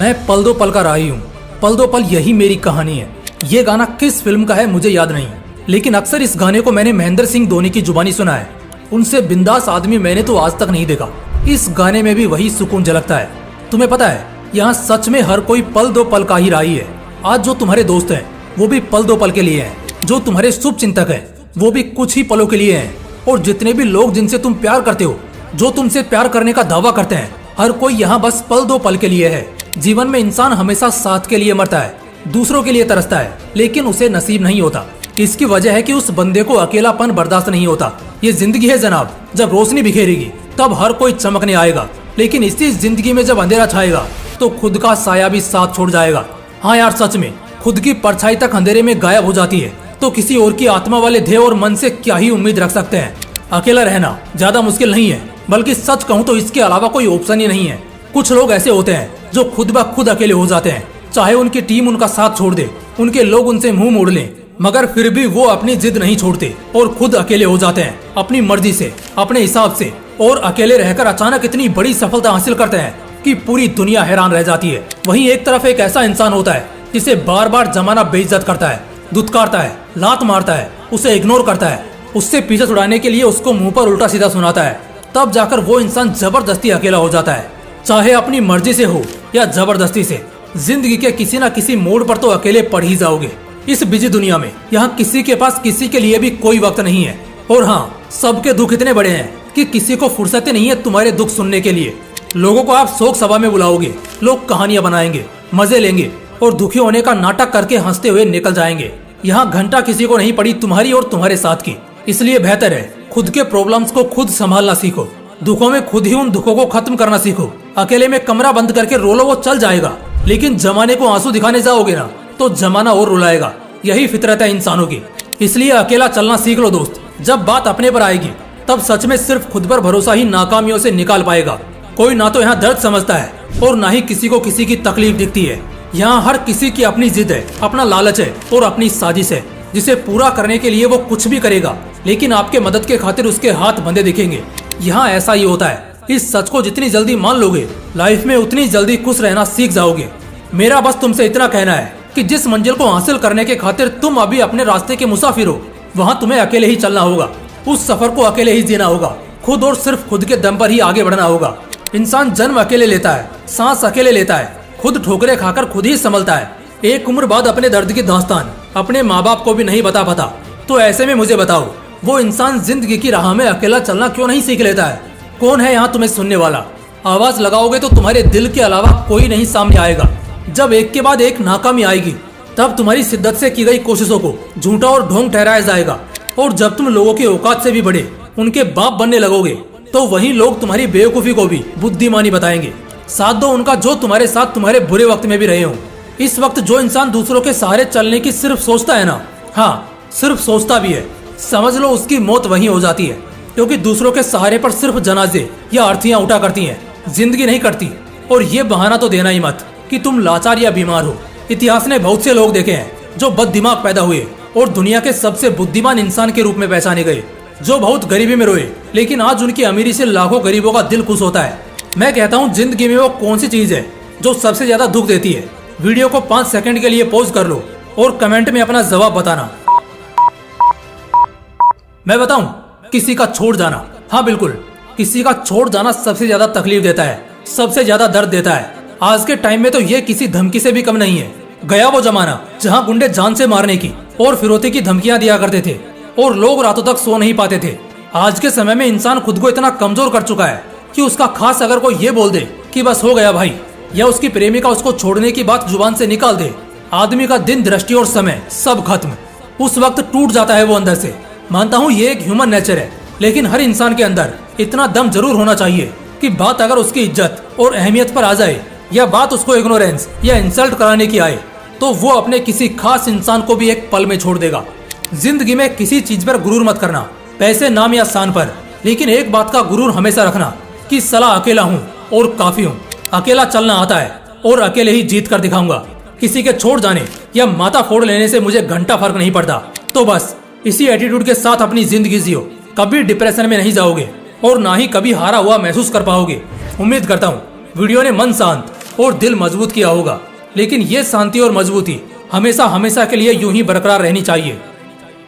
मैं पल दो पल का राही हूँ, पल दो पल यही मेरी कहानी है। ये गाना किस फिल्म का है मुझे याद नहीं, लेकिन अक्सर इस गाने को मैंने महेंद्र सिंह धोनी की जुबानी सुना है। उनसे बिंदास आदमी मैंने तो आज तक नहीं देखा। इस गाने में भी वही सुकून झलकता है। तुम्हें पता है, यहाँ सच में हर कोई पल दो पल का ही राही है। आज जो तुम्हारे दोस्त हैं वो भी पल दो पल के लिए हैं, जो तुम्हारे शुभ चिंतक हैं वो भी कुछ ही पलों के लिए हैं, और जितने भी लोग जिनसे तुम प्यार करते हो, जो तुमसे प्यार करने का दावा करते हैं, हर कोई यहाँ बस पल दो पल के लिए है। जीवन में इंसान हमेशा साथ के लिए मरता है, दूसरों के लिए तरसता है, लेकिन उसे नसीब नहीं होता। इसकी वजह है कि उस बंदे को अकेलापन बर्दाश्त नहीं होता। ये जिंदगी है जनाब, जब रोशनी बिखेरेगी तब हर कोई चमकने आएगा, लेकिन इसी जिंदगी में जब अंधेरा छाएगा तो खुद का साया भी साथ छोड़ जाएगा। हाँ यार, सच में खुद की परछाई तक अंधेरे में गायब हो जाती है तो किसी और की आत्मा वाले ध्येय और मन से क्या ही उम्मीद रख सकते हैं। अकेला रहना ज्यादा मुश्किल नहीं है, बल्कि सच कहूँ तो इसके अलावा कोई ऑप्शन ही नहीं है। कुछ लोग ऐसे होते हैं जो खुद ब खुद अकेले हो जाते हैं, चाहे उनकी टीम उनका साथ छोड़ दे, उनके लोग उनसे मुंह मोड़ लें, मगर फिर भी वो अपनी जिद नहीं छोड़ते और खुद अकेले हो जाते हैं अपनी मर्जी से, अपने हिसाब से, और अकेले रहकर अचानक इतनी बड़ी सफलता हासिल करते हैं कि पूरी दुनिया हैरान रह जाती है। वहीं एक तरफ एक ऐसा इंसान होता है जिसे बार बार जमाना बेइज्जत करता है, दुत्कारता है, लात मारता है, उसे इग्नोर करता है, उससे पीछे छुड़ाने के लिए उसको मुंह पर उल्टा सीधा सुनाता है। तब जाकर वो इंसान जबरदस्ती अकेला हो जाता है, चाहे अपनी मर्जी से हो या जबरदस्ती से। जिंदगी के किसी न किसी मोड़ पर तो अकेले पड़ ही जाओगे। इस बिजी दुनिया में यहाँ किसी के पास किसी के लिए भी कोई वक्त नहीं है। और हाँ, सबके दुख इतने बड़े हैं कि किसी को फुर्सत नहीं है तुम्हारे दुख सुनने के लिए। लोगों को आप शोक सभा में बुलाओगे, लोग कहानियां बनाएंगे, मजे लेंगे और दुखी होने का नाटक करके हंसते हुए निकल जाएंगे। यहाँ घंटा किसी को नहीं पड़ी तुम्हारी और तुम्हारे साथ की। इसलिए बेहतर है खुद के प्रॉब्लम्स को खुद संभालना सीखो, दुखों में खुद ही उन दुखों को खत्म करना सीखो। अकेले में कमरा बंद करके रो लो, वो चल जाएगा, लेकिन जमाने को आंसू दिखाने जाओगे ना तो जमाना और रुलाएगा। यही फितरत है इंसानों की। इसलिए अकेला चलना सीख लो दोस्त। जब बात अपने पर आएगी तब सच में सिर्फ खुद पर भरोसा ही नाकामियों से निकाल पाएगा। कोई ना तो यहाँ दर्द समझता है और ना ही किसी को किसी की तकलीफ दिखती है। यहाँ हर किसी की अपनी जिद है, अपना लालच है और अपनी साजिश है, जिसे पूरा करने के लिए वो कुछ भी करेगा, लेकिन आपके मदद के खातिर उसके हाथ बंधे दिखेंगे। यहाँ ऐसा ही होता है। इस सच को जितनी जल्दी मान लोगे, लाइफ में उतनी जल्दी खुश रहना सीख जाओगे। मेरा बस तुमसे इतना कहना है कि जिस मंजिल को हासिल करने के खातिर तुम अभी अपने रास्ते के मुसाफिर हो, वहाँ तुम्हें अकेले ही चलना होगा। उस सफर को अकेले ही जीना होगा, खुद और सिर्फ खुद के दम पर ही आगे बढ़ना होगा। इंसान जन्म अकेले लेता है, सांस अकेले लेता है, खुद ठोकरे खाकर खुद ही संभलता है। एक उम्र बाद अपने दर्द की दास्तान अपने माँ बाप को भी नहीं बता पाता। तो ऐसे में मुझे बताओ, वो इंसान जिंदगी की राह में अकेला चलना क्यों नहीं सीख लेता है? कौन है यहाँ तुम्हें सुनने वाला? आवाज लगाओगे तो तुम्हारे दिल के अलावा कोई नहीं सामने आएगा। जब एक के बाद एक नाकामी आएगी तब तुम्हारी शिद्दत से की गई कोशिशों को झूठा और ढोंग ठहराया जाएगा। और जब तुम लोगों की औकात से भी बड़े उनके बाप बनने लगोगे तो वही लोग तुम्हारी बेवकूफी को भी बुद्धिमानी बताएंगे। साथ दो उनका जो तुम्हारे साथ तुम्हारे बुरे वक्त में भी रहे हो। इस वक्त जो इंसान दूसरों के सहारे चलने की सिर्फ सोचता है ना, हाँ सिर्फ सोचता भी है, समझ लो उसकी मौत वहीं हो जाती है। क्योंकि दूसरों के सहारे पर सिर्फ जनाजे या अर्थियां उठा करती हैं, जिंदगी नहीं करती। और ये बहाना तो देना ही मत कि तुम लाचार या बीमार हो। इतिहास ने बहुत से लोग देखे हैं जो बद दिमाग पैदा हुए और दुनिया के सबसे बुद्धिमान इंसान के रूप में पहचाने गए, जो बहुत गरीबी में रोए, लेकिन आज उनकी अमीरी से लाखों गरीबों का दिल खुश होता है। मैं कहता हूँ, जिंदगी में वो कौन सी चीज है जो सबसे ज्यादा दुख देती है? वीडियो को 5 सेकंड के लिए पॉज कर लो और कमेंट में अपना जवाब बताना। मैं बताऊं, किसी का छोड़ जाना। हाँ बिल्कुल, किसी का छोड़ जाना सबसे ज्यादा तकलीफ देता है, सबसे ज्यादा दर्द देता है। आज के टाइम में तो ये किसी धमकी से भी कम नहीं है। गया वो जमाना जहाँ गुंडे जान से मारने की और फिरौती की धमकियां दिया करते थे और लोग रातों तक सो नहीं पाते थे। आज के समय में इंसान खुद को इतना कमजोर कर चुका है कि उसका खास अगर कोई ये बोल दे कि बस हो गया भाई, या उसकी प्रेमिका उसको छोड़ने की बात जुबान से निकाल दे, आदमी का दिन, दृष्टि और समय सब खत्म। उस वक्त टूट जाता है वो अंदर से। मानता हूँ ये एक ह्यूमन नेचर है, लेकिन हर इंसान के अंदर इतना दम जरूर होना चाहिए कि बात अगर उसकी इज्जत और अहमियत पर आ जाए, या बात उसको इग्नोरेंस या इंसल्ट कराने की आए, तो वो अपने किसी खास इंसान को भी एक पल में छोड़ देगा। जिंदगी में किसी चीज पर गुरूर मत करना, पैसे, नाम या शान पर, लेकिन एक बात का गुरूर हमेशा रखना कि सला अकेला हूँ और काफी हूँ। अकेला चलना आता है और अकेले ही जीत कर दिखाऊंगा। किसी के छोड़ जाने या माथा फोड़ लेने से मुझे घंटा फर्क नहीं पड़ता। तो बस इसी एटीट्यूड के साथ अपनी जिंदगी जियो। कभी डिप्रेशन में नहीं जाओगे और ना ही कभी हारा हुआ महसूस कर पाओगे। उम्मीद करता हूँ वीडियो ने मन शांत और दिल मजबूत किया होगा, लेकिन ये शांति और मजबूती हमेशा हमेशा के लिए यूं ही बरकरार रहनी चाहिए।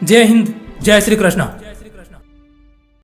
जय हिंद, जय श्री कृष्णा।